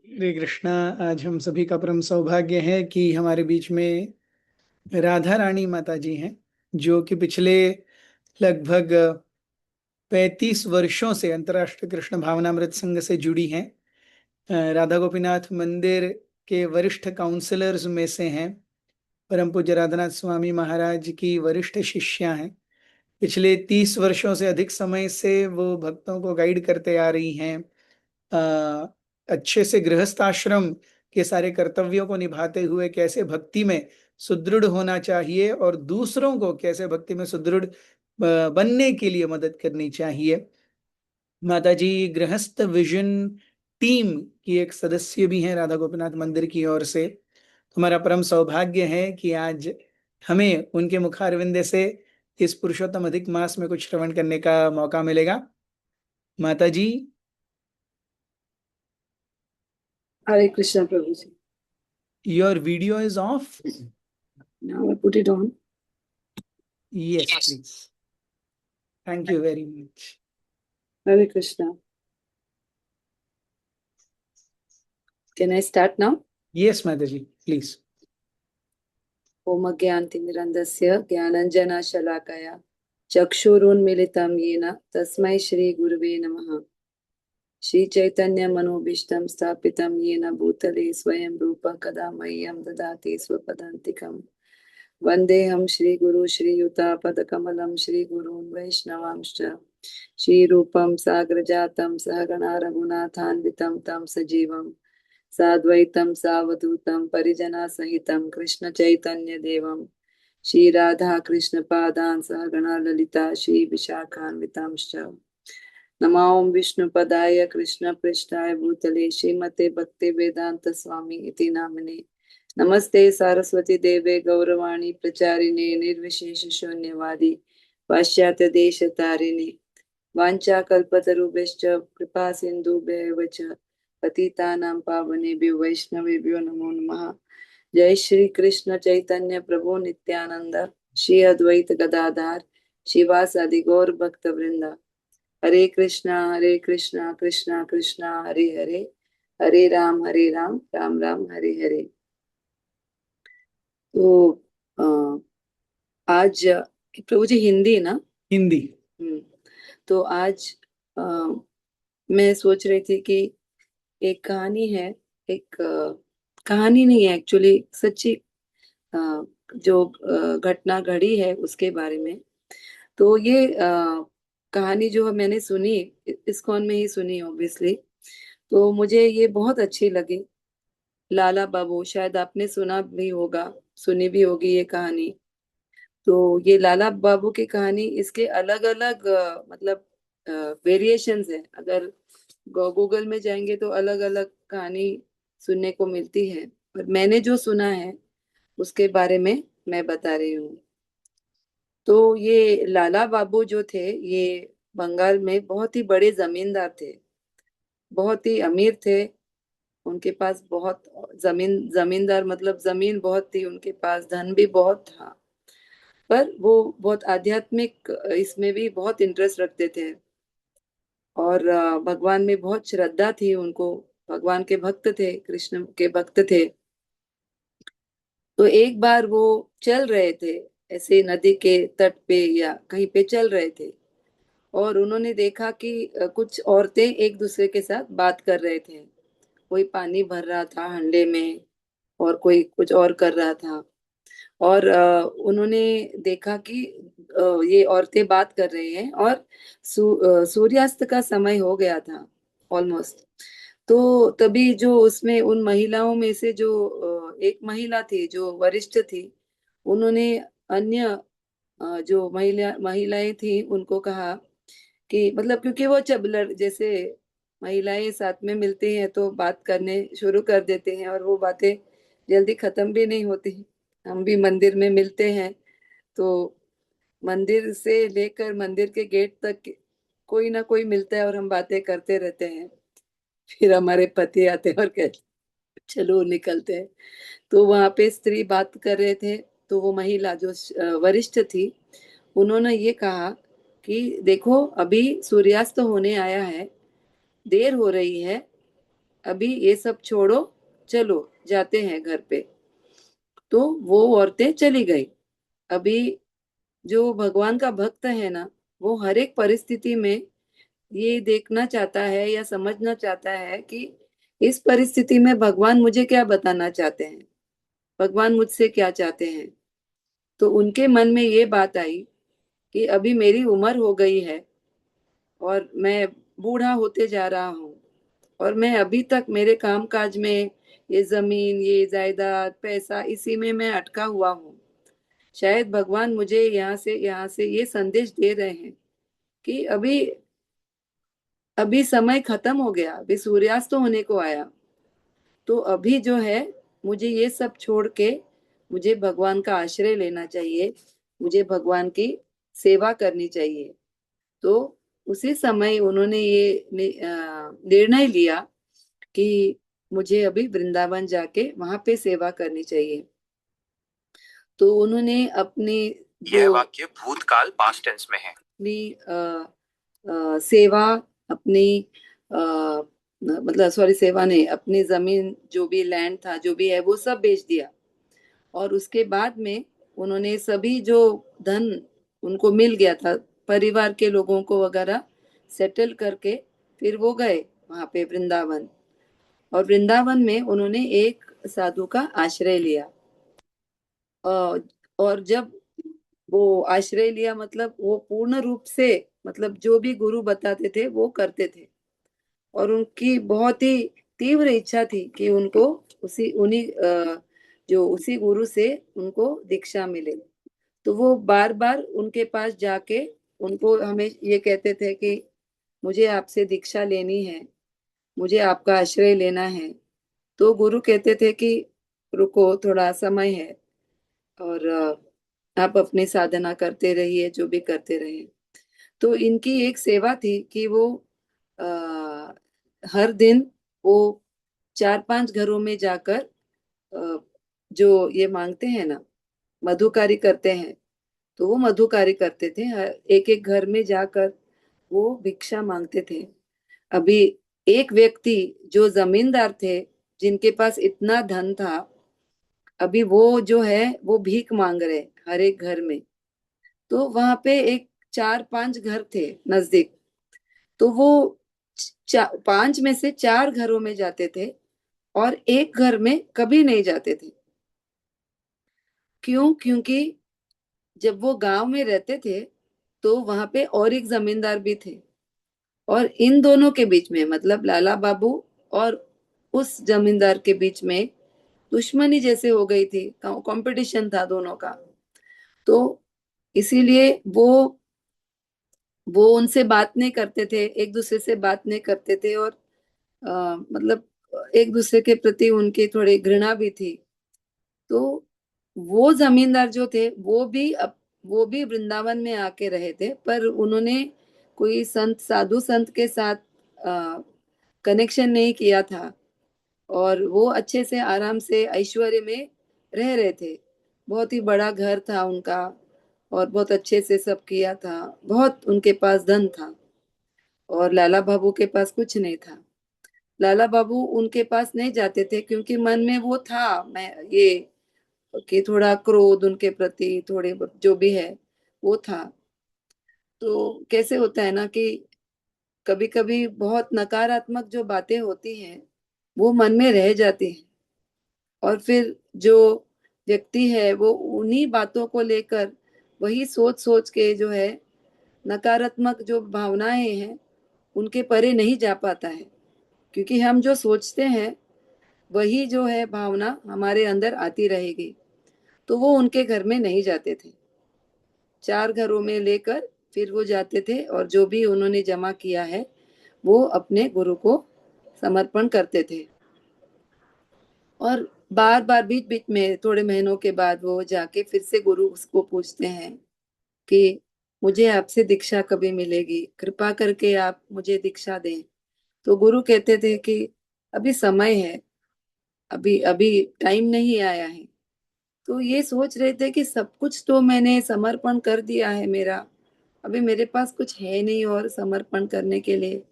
हरे कृष्णा। आज हम सभी का परम सौभाग्य है कि हमारे बीच में राधा रानी माता जी हैं, जो कि पिछले लगभग 35 वर्षों से अंतर्राष्ट्रीय कृष्ण भावनामृत संघ से जुड़ी हैं। राधा गोपीनाथ मंदिर के वरिष्ठ काउंसलर्स में से हैं। परम पूज्य राधानाथ स्वामी महाराज की वरिष्ठ शिष्या हैं। पिछले 30 वर्षों से अधिक समय से वो भक्तों को गाइड करते आ रही हैं। अच्छे से गृहस्थ आश्रम के सारे कर्तव्यों को निभाते हुए कैसे भक्ति में सुदृढ़ होना चाहिए और दूसरों को कैसे भक्ति में सुदृढ़ बनने के लिए मदद करनी चाहिए। माता जी गृहस्थ विजन टीम की एक सदस्य भी हैं राधा गोपीनाथ मंदिर की ओर से। हमारा परम सौभाग्य है कि आज हमें उनके मुखारविंद से इस पुरुषोत्तम अधिक मास में कुछ श्रवण करने का मौका मिलेगा। माता जी। Hare Krishna Prabhuji. Your video is of. Now I put it on. Yes, please. Thank you very much. Hare Krishna. Can I start now? Yes, Mataji, please. Om Gyantimirandasya Gyananjana Shalakaya Chakshurunmilitam Yena Tasmai Shri Gurave Namaha. Shri Chaitanya Manobishtam Stapitam Yena Bhutale Swayam Rupa Kadamayam Dadati Swapadantikam. Vandeham Shri Guru Shri Yuta Padakamalam Shri Gurun Vaishnavamscha. Shri Rupam Sagrajatam Sahagana Raghunathanvitam Tam Sajivam. साद्वैतम सावधूतम परिजना सहितम कृष्ण चैतन्य देवम श्री राधा कृष्ण पादान सहगणा ललिता श्री विशाखान्वितांश्च। नमो विष्णुपदाय कृष्ण पृष्ठाय भूतले श्रीमते भक्ति वेदांत स्वामी इति नामिने। नमस्ते सारस्वती देवे गौरवाणी प्रचारिणे निर्विशेष शून्यवादी पाश्चात्य देश तारिणे वाञ्छा कल्पतरुभ्यश्च कृपा सिन्धुभ्यैव च पतितानां पावनेभ्यो वैष्णवेभ्यो नमो नमः। जय श्री कृष्ण चैतन्य प्रभु नित्यानंद श्री अद्वैत गदाधार शिवासादि गौर भक्त वृंद। हरे कृष्णा कृष्णा कृष्णा हरे हरे हरे राम राम राम हरे हरे। तो आज प्रभु जी हिंदी ना? हिंदी। तो आज मैं सोच रही थी कि एक कहानी है। एक कहानी नहीं है, एक्चुअली सच्ची जो घटना घड़ी है उसके बारे में। तो ये कहानी जो है मैंने सुनी, इस्कॉन में ही सुनी ऑब्वियसली। तो मुझे ये बहुत अच्छी लगी। लाला बाबू, शायद आपने सुना भी होगा, सुनी भी होगी ये कहानी। तो ये लाला बाबू की कहानी, इसके अलग अलग मतलब वेरिएशंस है। अगर गूगल में जाएंगे तो अलग अलग कहानी सुनने को मिलती है, पर मैंने जो सुना है उसके बारे में मैं बता रही हूँ। तो ये लाला बाबू जो थे, ये बंगाल में बहुत ही बड़े जमींदार थे, बहुत ही अमीर थे। उनके पास बहुत जमींदार मतलब जमीन बहुत थी उनके पास, धन भी बहुत था। पर वो बहुत आध्यात्मिक इसमें भी बहुत इंटरेस्ट रखते थे और भगवान में बहुत श्रद्धा थी उनको। भगवान के भक्त थे, कृष्ण के भक्त थे। तो एक बार वो चल रहे थे, ऐसे नदी के तट पे या कहीं पे चल रहे थे, और उन्होंने देखा कि कुछ औरतें एक दूसरे के साथ बात कर रहे थे। कोई पानी भर रहा था हंडे में और कोई कुछ और कर रहा था। और उन्होंने देखा कि ये औरतें बात कर रही हैं और सूर्यास्त का समय हो गया था ऑलमोस्ट। तो तभी जो उसमें उन महिलाओं में से जो एक महिला थी जो वरिष्ठ थी, उन्होंने अन्य जो महिलाएं थी उनको कहा कि मतलब, क्योंकि वो चबलर जैसे महिलाएं साथ में मिलती हैं तो बात करने शुरू कर देते हैं और वो बातें जल्दी खत्म भी नहीं होती। हम भी मंदिर में मिलते हैं तो मंदिर से लेकर मंदिर के गेट तक कोई ना कोई मिलता है और हम बातें करते रहते हैं। फिर हमारे पति आते हैं और कहते चलो निकलते हैं। तो वहां पे स्त्री बात कर रहे थे। तो वो महिला जो वरिष्ठ थी, उन्होंने ये कहा कि देखो अभी सूर्यास्त होने आया है, देर हो रही है, अभी ये सब छोड़ो, चलो जाते हैं घर पे। तो वो औरतें चली गई। अभी जो भगवान का भक्त है ना, वो हर एक परिस्थिति में ये देखना चाहता है या समझना चाहता है कि इस परिस्थिति में भगवान मुझे क्या बताना चाहते हैं, भगवान मुझसे क्या चाहते हैं। तो उनके मन में ये बात आई कि अभी मेरी उम्र हो गई है और मैं बूढ़ा होते जा रहा हूँ, और मैं अभी तक मेरे काम काज में, ये जमीन, ये जायदाद, पैसा, इसी में मैं अटका हुआ हूँ। शायद भगवान मुझे यहाँ से ये संदेश दे रहे हैं कि अभी अभी समय खत्म हो गया, अभी सूर्यास्त होने को आया। तो अभी जो है, मुझे ये सब छोड़ के मुझे भगवान का आश्रय लेना चाहिए, मुझे भगवान की सेवा करनी चाहिए। तो उसी समय उन्होंने ये निर्णय लिया कि मुझे अभी वृंदावन जाके वहां पे सेवा करनी चाहिए। तो उन्होंने अपनी यह वाक्य भूतकाल पास्ट टेंस में है। अपनी सेवा, अपनी मतलब सॉरी, सेवा नहीं, अपनी जमीन, जो भी लैंड था, जो भी है, वो सब बेच दिया। और उसके बाद में उन्होंने सभी जो धन उनको मिल गया था, परिवार के लोगों को वगैरह सेटल करके, फिर वो गए वहां पे वृंदावन। और वृंदावन में उन्होंने एक साधु का आश्रय लिया। और और जब वो आश्रय लिया, मतलब वो पूर्ण रूप से, मतलब जो भी गुरु बताते थे वो करते थे। और उनकी बहुत ही तीव्र इच्छा थी कि उनको जो उसी गुरु से उनको दीक्षा मिले। तो वो बार बार उनके पास जाके उनको हमें ये कहते थे कि मुझे आपसे दीक्षा लेनी है, मुझे आपका आश्रय लेना है। तो गुरु कहते थे कि रुको, थोड़ा समय है, और आप अपनी साधना करते रहिए, जो भी करते रहिए। तो इनकी एक सेवा थी कि वो आ, हर दिन वो 4-5 घरों में जाकर अ, जो ये मांगते हैं ना, मधुकारी करते हैं, तो वो मधुकारी करते थे। एक एक घर में जाकर वो भिक्षा मांगते थे। अभी एक व्यक्ति जो जमींदार थे, जिनके पास इतना धन था, अभी वो जो है वो भीख मांग रहे हर एक घर में। तो वहां पे एक 4-5 घर थे नजदीक। तो वो 5 में से 4 घरों में जाते थे, और एक घर में कभी नहीं जाते थे। क्यों? क्योंकि जब वो गांव में रहते थे, तो वहां पे और एक जमींदार भी थे। और इन दोनों के बीच में, मतलब लाला बाबू और उस जमींदार के बीच में दुश्मनी जैसे हो गई थी, कंपटीशन था दोनों का। तो इसीलिए वो उनसे बात नहीं करते थे, एक दूसरे से बात नहीं करते थे। और मतलब एक दूसरे के प्रति उनकी थोड़ी घृणा भी थी। तो वो जमींदार जो थे, वो भी वृंदावन में आके रहे थे, पर उन्होंने कोई संत, साधु संत के साथ कनेक्शन नहीं किया था। और वो अच्छे से आराम से ऐश्वर्य में रह रहे थे। बहुत ही बड़ा घर था उनका, और बहुत अच्छे से सब किया था, बहुत उनके पास धन था। और लाला बाबू के पास कुछ नहीं था। लाला बाबू उनके पास नहीं जाते थे, क्योंकि मन में वो था, मैं ये, कि थोड़ा क्रोध उनके प्रति, थोड़े जो भी है वो था। तो कैसे होता है ना कि कभी कभी बहुत नकारात्मक जो बातें होती हैं, वो मन में रह जाती हैं। और फिर जो व्यक्ति है वो उन्हीं बातों को लेकर, वही सोच सोच के जो है, नकारात्मक जो भावनाएं हैं उनके परे नहीं जा पाता है। क्योंकि हम जो सोचते हैं, वही जो है भावना हमारे अंदर आती रहेगी। तो वो उनके घर में नहीं जाते थे। 4 घरों में लेकर फिर वो जाते थे, और जो भी उन्होंने जमा किया है वो अपने गुरु को समर्पण करते थे। और बार बार बीच बीच में, थोड़े महीनों के बाद, वो जाके फिर से गुरु उसको पूछते हैं कि मुझे आपसे दीक्षा कभी मिलेगी, कृपा करके आप मुझे दीक्षा दें। तो गुरु कहते थे कि अभी समय है, अभी अभी टाइम नहीं आया है। तो ये सोच रहे थे कि सब कुछ तो मैंने समर्पण कर दिया है मेरा, अभी मेरे पास कुछ है नहीं और समर्पण करने के लिए।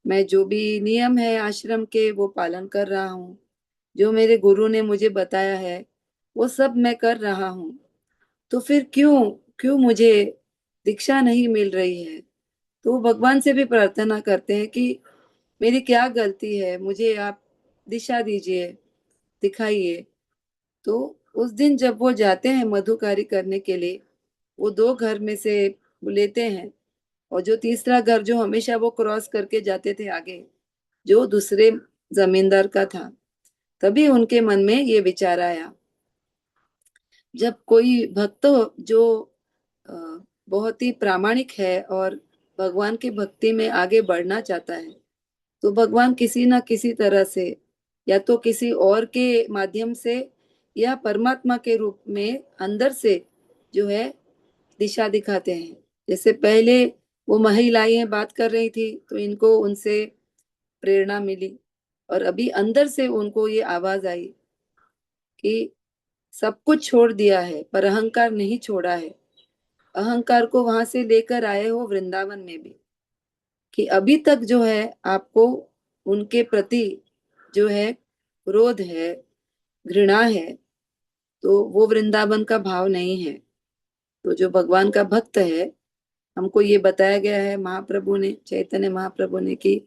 मैं जो भी नियम है आश्रम के वो पालन कर रहा हूँ, जो मेरे गुरु ने मुझे बताया है वो सब मैं कर रहा हूँ, तो फिर क्यों क्यों मुझे दीक्षा नहीं मिल रही है? तो वो भगवान से भी प्रार्थना करते हैं कि मेरी क्या गलती है, मुझे आप दिशा दीजिए, दिखाइए। तो उस दिन जब वो जाते हैं मधुकारी करने के लिए, वो दो घर में से लेते हैं, और जो तीसरा घर जो हमेशा वो क्रॉस करके जाते थे आगे, जो दूसरे जमींदार का था, तभी उनके मन में ये विचार आया। जब कोई भक्त जो अ, बहुत ही प्रामाणिक है और भगवान की भक्ति में आगे बढ़ना चाहता है, तो भगवान किसी ना किसी तरह से, या तो किसी और के माध्यम से या परमात्मा के रूप में अंदर से जो है दिशा दिखाते हैं। जैसे पहले वो महिलाएं बात कर रही थी तो इनको उनसे प्रेरणा मिली, और अभी अंदर से उनको ये आवाज आई कि सब कुछ छोड़ दिया है पर अहंकार नहीं छोड़ा है। अहंकार को वहां से लेकर आए हो वृंदावन में भी, कि अभी तक जो है आपको उनके प्रति जो है क्रोध है, घृणा है, तो वो वृंदावन का भाव नहीं है। तो जो भगवान का भक्त है, हमको ये बताया गया है महाप्रभु ने, चैतन्य महाप्रभु ने, कि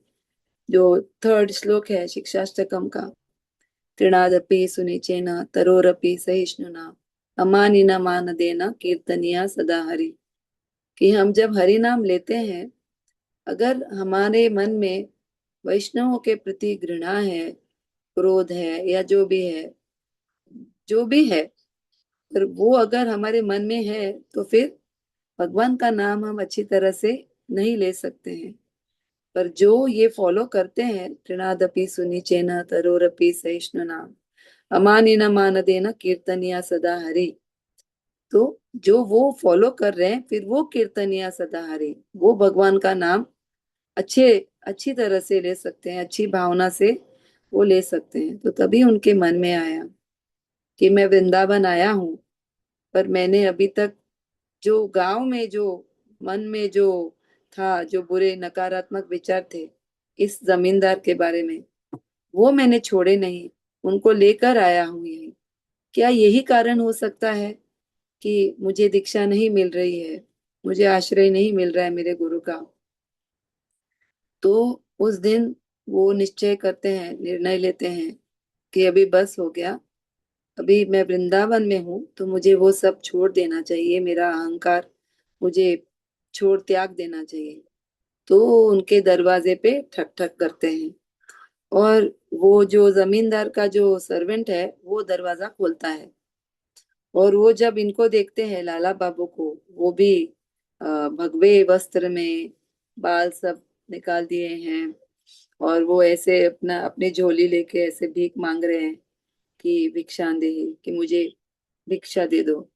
जो थर्ड श्लोक है शिक्षाष्टकम का, तृणादपि सुनिचेन तरोरपि सहिष्णुना अमानिना मान देना कीर्तनिया सदा हरि। कि हम जब हरि नाम लेते हैं, अगर हमारे मन में वैष्णवों के प्रति घृणा है, क्रोध है, या जो भी है, पर वो अगर हमारे मन में है, तो फिर भगवान का नाम हम अच्छी तरह से नहीं ले सकते हैं। पर जो ये फॉलो करते हैं, तृणादपि सुनिचेन तरोरपि सहिष्णुना अमानिन मान देना कीर्तनिया सदा हरि, तो जो वो फॉलो कर रहे हैं, फिर वो कीर्तनिया सदा हरि, वो भगवान का नाम अच्छे अच्छी तरह से ले सकते हैं, अच्छी भावना से वो ले सकते हैं। तो तभी उनके मन में आया कि मैं वृंदावन आया हूँ, पर मैंने अभी तक जो गांव में जो मन में जो था, जो बुरे नकारात्मक विचार थे इस जमींदार के बारे में, वो मैंने छोड़े नहीं, उनको लेकर आया हूँ यही। क्या यही कारण हो सकता है कि मुझे दीक्षा नहीं मिल रही है, मुझे आश्रय नहीं मिल रहा है मेरे गुरु का? तो उस दिन वो निश्चय करते हैं, निर्णय लेते हैं कि अभी बस हो गया, अभी मैं वृंदावन में हूँ, तो मुझे वो सब छोड़ देना चाहिए, मेरा अहंकार मुझे छोड़ त्याग देना चाहिए। तो उनके दरवाजे पे ठक ठक करते हैं, और वो जो जमींदार का जो सर्वेंट है वो दरवाजा खोलता है, और वो जब इनको देखते हैं लाला बाबू को, वो भी भगवे वस्त्र में, बाल सब निकाल दिए हैं, और वो ऐसे अपना अपनी झोली लेके ऐसे भीख मांग रहे हैं कि भिक्षा दे, कि मुझे भिक्षा दे दो।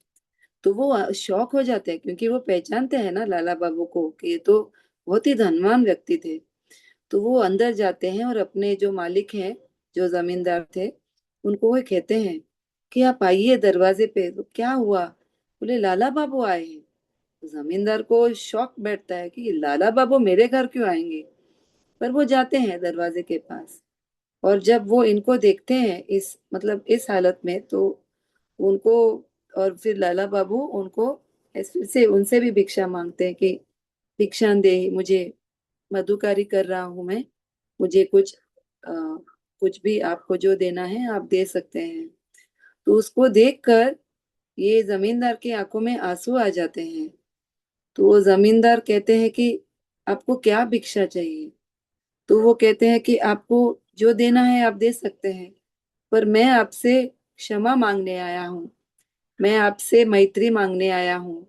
तो वो शौक हो जाते हैं, क्योंकि वो पहचानते हैं ना लाला बाबू को कि ये तो बहुत ही धनवान व्यक्ति थे। तो वो अंदर जाते हैं और अपने जो मालिक हैं, जो जमींदार थे, उनको वो कहते हैं कि आप आइए दरवाजे पे। तो क्या हुआ? बोले लाला बाबू आए हैं। तो जमींदार को शौक बैठता है कि लाला बाबू मेरे घर क्यों आएंगे? पर वो जाते हैं दरवाजे के पास, और जब वो इनको देखते हैं इस मतलब इस हालत में, तो उनको, और फिर लाला बाबू उनको ऐसे से उनसे भी भिक्षा मांगते हैं कि भिक्षा दे मुझे, मधुकारी कर रहा हूं मैं, मुझे कुछ भी आपको जो देना है आप दे सकते हैं। तो उसको देखकर ये जमींदार की आंखों में आंसू आ जाते हैं। तो वो जमींदार कहते हैं कि आपको क्या भिक्षा चाहिए? तो वो कहते हैं कि आपको जो देना है आप दे सकते हैं, पर मैं आपसे क्षमा मांगने आया हूँ, मैं आपसे मैत्री मांगने आया हूँ,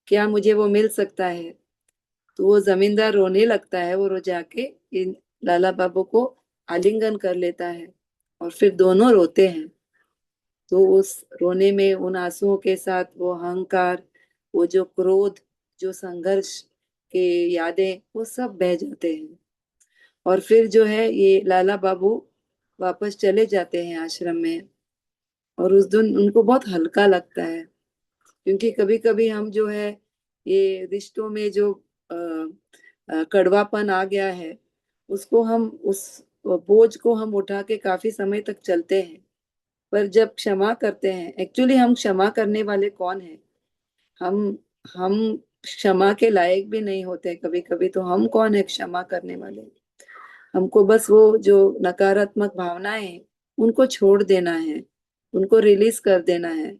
क्या मुझे वो मिल सकता है? तो वो जमींदार रोने लगता है, वो रो जाके इन लाला बाबू को आलिंगन कर लेता है, और फिर दोनों रोते हैं। तो उस रोने में, उन आंसुओं के साथ, वो अहंकार, वो जो क्रोध, जो संघर्ष के यादें, वो सब बह जाते हैं। और फिर जो है ये लाला बाबू वापस चले जाते हैं आश्रम में, और उस दिन उनको बहुत हल्का लगता है, क्योंकि कभी कभी हम जो है ये रिश्तों में जो कड़वापन आ गया है, उसको हम उस बोझ को हम उठा के काफी समय तक चलते हैं। पर जब क्षमा करते हैं, एक्चुअली हम क्षमा करने वाले कौन है? हम हम क्षमा के लायक भी नहीं होते कभी कभी, तो हम कौन है क्षमा करने वाले? हमको बस वो जो नकारात्मक भावनाएं हैं उनको छोड़ देना है, उनको रिलीज कर देना है,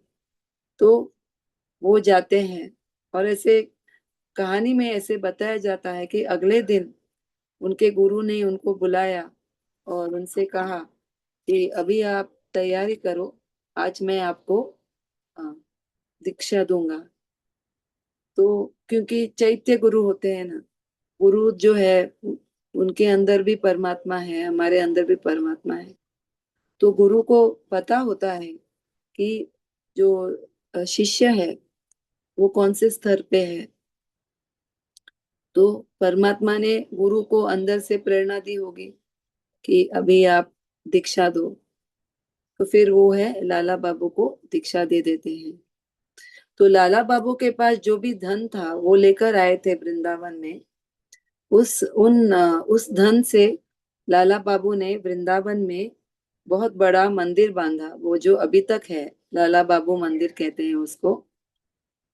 तो वो जाते हैं। और ऐसे कहानी में ऐसे बताया जाता है कि अगले दिन उनके गुरु ने उनको बुलाया और उनसे कहा कि अभी आप तैयारी करो, आज मैं आपको अ, दीक्षा दूंगा। तो क्योंकि चैत्य गुरु होते हैं ना, गुरु जो है उनके अंदर भी परमात्मा है, हमारे अंदर भी परमात्मा है। तो गुरु को पता होता है कि जो शिष्य है वो कौन से स्तर पे है। तो परमात्मा ने गुरु को अंदर से प्रेरणा दी होगी कि अभी आप दीक्षा दो, तो फिर वो है लाला बाबू को दीक्षा दे देते हैं। तो लाला बाबू के पास जो भी धन था वो लेकर आए थे वृंदावन में। उस धन से लाला बाबू ने वृंदावन में बहुत बड़ा मंदिर बांधा, वो जो अभी तक है, लाला बाबू मंदिर कहते हैं उसको।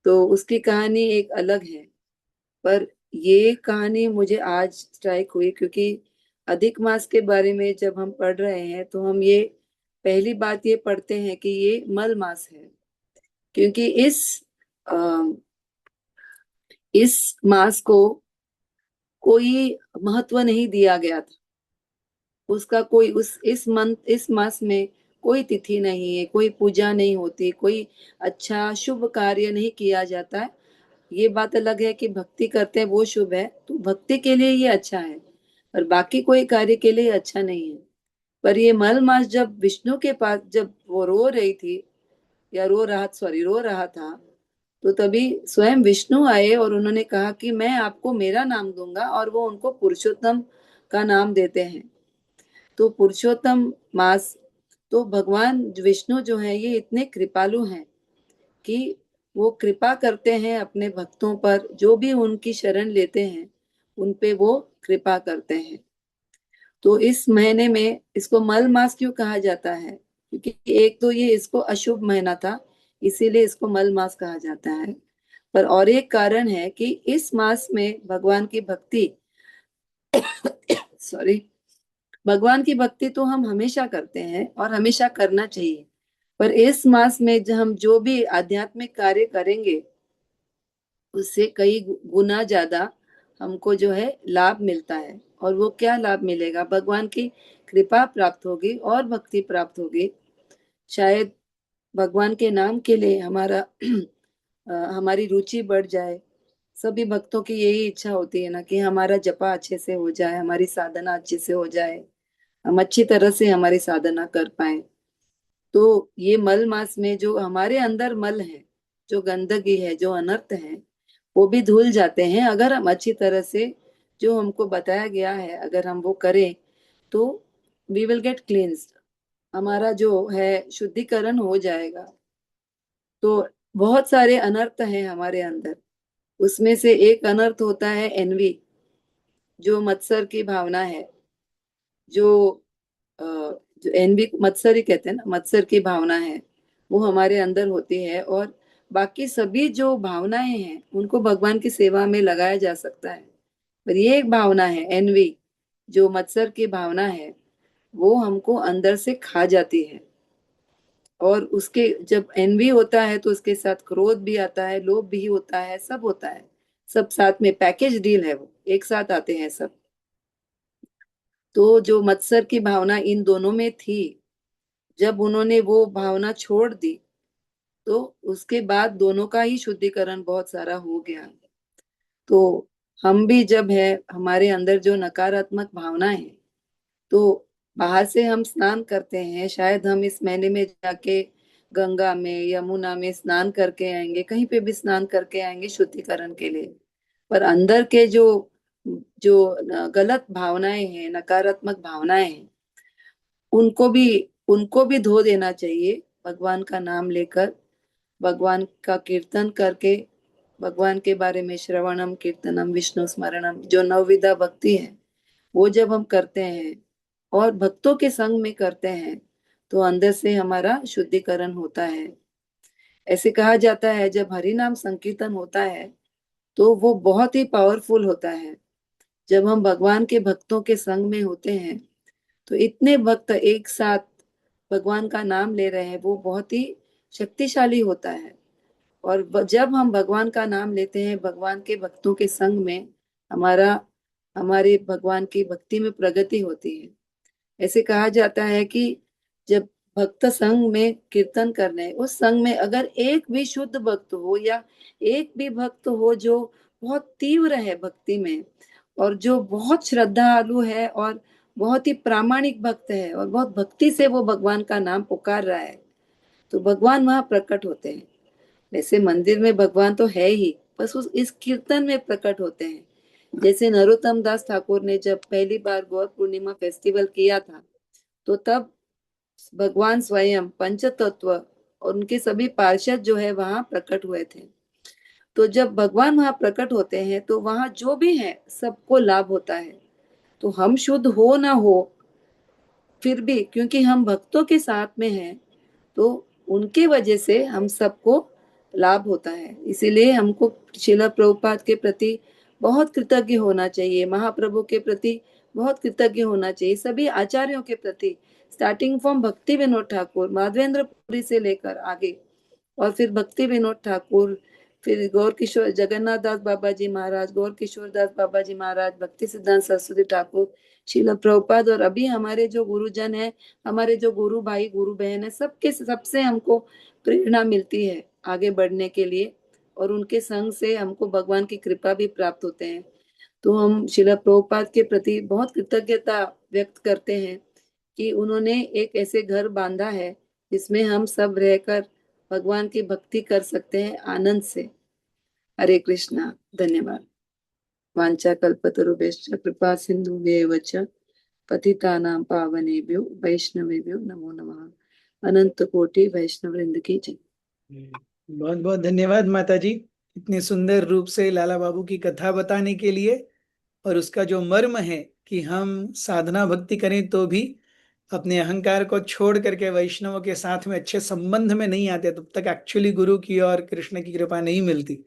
तो उसकी कहानी एक अलग है। पर ये कहानी मुझे आज स्ट्राइक हुई क्योंकि अधिक मास के बारे में जब हम पढ़ रहे हैं तो हम ये पहली बात ये पढ़ते हैं कि ये मल मास है। क्योंकि अ, इस मास को कोई महत्व नहीं दिया गया था। उसका कोई इस मास में कोई तिथि नहीं है, कोई पूजा नहीं होती, कोई अच्छा शुभ कार्य नहीं किया जाता है। ये बात अलग है कि भक्ति करते हैं वो शुभ है, तो भक्ति के लिए ये अच्छा है, पर बाकी कोई कार्य के लिए अच्छा नहीं है। पर ये मल मास जब विष्णु के पास, जब वो रो रही थी या रो रहा था, तो तभी स्वयं विष्णु आए और उन्होंने कहा कि मैं आपको मेरा नाम दूंगा, और वो उनको पुरुषोत्तम का नाम देते हैं। तो पुरुषोत्तम मास, तो भगवान विष्णु जो है ये इतने कृपालु हैं कि वो कृपा करते हैं अपने भक्तों पर, जो भी उनकी शरण लेते हैं उन पे वो कृपा करते हैं। तो इस महीने में इसको मल मास क्यों कहा जाता है? क्योंकि एक तो ये इसको अशुभ महीना था, इसीलिए इसको मल मास कहा जाता है। पर और एक कारण है कि इस मास में भगवान की भक्ति सॉरी, भगवान की भक्ति तो हम हमेशा करते हैं और हमेशा करना चाहिए। पर इस मास में जब हम जो भी आध्यात्मिक कार्य करेंगे उससे कई गुना ज्यादा हमको जो है लाभ मिलता है। और वो क्या लाभ मिलेगा? भगवान की कृपा प्राप्त होगी और भक्ति प्राप्त होगी। शायद भगवान के नाम के लिए हमारा हमारी रुचि बढ़ जाए। सभी भक्तों की यही इच्छा होती है ना कि हमारा जपा अच्छे से हो जाए, हमारी साधना अच्छे से हो जाए, हम अच्छी तरह से हमारी साधना कर पाए। तो ये मल मास में जो हमारे अंदर मल है, जो गंदगी है, जो अनर्थ है, वो भी धुल जाते हैं अगर हम अच्छी तरह से, जो हमको बताया गया है अगर हम वो करें, तो वी विल गेट क्लींस्ड, हमारा जो है शुद्धिकरण हो जाएगा। तो बहुत सारे अनर्थ हैं हमारे अंदर, उसमें से एक अनर्थ होता है एनवी, जो मत्सर की भावना है। जो जो एनवी मत्सर ही कहते हैं ना, मत्सर की भावना है, वो हमारे अंदर होती है। और बाकी सभी जो भावनाएं हैं उनको भगवान की सेवा में लगाया जा सकता है। पर ये एक भावना है एनवी, जो मत्सर की भावना है, वो हमको अंदर से खा जाती है। और उसके जब एनवी होता है तो उसके साथ क्रोध भी आता है, लोभ भी होता है, सब होता है, सब साथ में पैकेज डील है, वो एक साथ आते हैं सब। तो जो मत्सर की भावना इन दोनों में थी, जब उन्होंने वो भावना छोड़ दी तो उसके बाद दोनों का ही शुद्धिकरण बहुत सारा हो गया। तो हम भी जब है हमारे अंदर जो नकारात्मक भावना है, तो बाहर से हम स्नान करते हैं, शायद हम इस महीने में जाके गंगा में, यमुना में स्नान करके आएंगे, कहीं पे भी स्नान करके आएंगे शुद्धिकरण के लिए। पर अंदर के जो जो गलत भावनाएं हैं, नकारात्मक भावनाएं हैं, उनको भी धो देना चाहिए भगवान का नाम लेकर, भगवान का कीर्तन करके, भगवान के बारे में श्रवणम कीर्तनम विष्णु स्मरणम, जो नवविधा भक्ति है वो जब हम करते हैं और भक्तों के संग में करते हैं तो अंदर से हमारा शुद्धिकरण होता है। ऐसे कहा जाता है जब हरि नाम संकीर्तन होता है तो वो बहुत ही पावरफुल होता है। जब हम भगवान के भक्तों के संग में होते हैं तो इतने भक्त एक साथ भगवान का नाम ले रहे हैं, वो बहुत ही शक्तिशाली होता है। और जब हम भगवान का नाम लेते हैं भगवान के भक्तों के संग में, हमारा हमारे भगवान की भक्ति में प्रगति होती है। ऐसे कहा जाता है कि जब भक्त संघ में कीर्तन कर रहे हैं, उस संघ में अगर एक भी शुद्ध भक्त हो या एक भी भक्त हो जो बहुत तीव्र है भक्ति में और जो बहुत श्रद्धालु है और बहुत ही प्रामाणिक भक्त है और बहुत भक्ति से वो भगवान का नाम पुकार रहा है, तो भगवान वहां प्रकट होते हैं। वैसे मंदिर में भगवान तो है ही, बस उस इस कीर्तन में प्रकट होते हैं। जैसे नरोत्तम दास ठाकुर ने जब पहली बार गौर पूर्णिमा फेस्टिवल किया था तो तब भगवान स्वयं पंच तत्व और उनके सभी पार्षद जो है वहां प्रकट हुए थे। तो जब भगवान वहां प्रकट होते हैं तो वहां जो भी है सबको लाभ होता है। तो हम शुद्ध हो ना हो, फिर भी क्योंकि हम भक्तों के साथ में हैं तो उनके वजह से हम सबको लाभ होता है। इसीलिए हमको श्रील प्रभुपाद के प्रति बहुत कृतज्ञ होना चाहिए, महाप्रभु के प्रति बहुत कृतज्ञ होना चाहिए, सभी आचार्यों के प्रति, स्टार्टिंग फ्रॉम भक्ति विनोद ठाकुर, माधवेंद्र पुरी से लेकर आगे, और फिर भक्ति विनोद ठाकुर, फिर गौर किशोर जगन्नाथ दास बाबा जी महाराज, गौर किशोर दास बाबा जी महाराज, भक्ति सिद्धांत सरस्वती ठाकुर, श्रील प्रभुपाद, और अभी हमारे जो गुरुजन है, हमारे जो गुरु भाई गुरु बहन है, सबके सबसे हमको प्रेरणा मिलती है आगे बढ़ने के लिए, और उनके संग से हमको भगवान की कृपा भी प्राप्त होते हैं। तो हम श्रील प्रभुपाद के प्रति बहुत कृतज्ञता व्यक्त करते हैं कि उन्होंने एक ऐसे घर बांधा है जिसमें हम सब रहकर भगवान की भक्ति कर सकते हैं आनंद से। हरे कृष्णा। धन्यवाद। वांछा कल्पतरुभ्यश्च कृपा सिन्धुभ्येव च पतितानां पावनेभ्यो वैष्णवेभ्यो नमो नमः। अनंत कोटि वैष्णव वृंद की जय। बहुत बहुत धन्यवाद माता जी, इतने सुंदर रूप से लाला बाबू की कथा बताने के लिए। और उसका जो मर्म है कि हम साधना भक्ति करें तो भी अपने अहंकार को छोड़ करके वैष्णवों के साथ में अच्छे संबंध में नहीं आते, तब तक एक्चुअली गुरु की और कृष्ण की कृपा नहीं मिलती।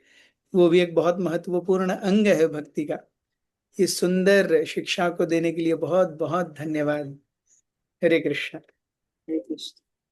वो भी एक बहुत महत्वपूर्ण अंग है भक्ति का। इस सुंदर शिक्षा को देने के लिए बहुत बहुत धन्यवाद। हरे कृष्ण। हरे कृष्ण।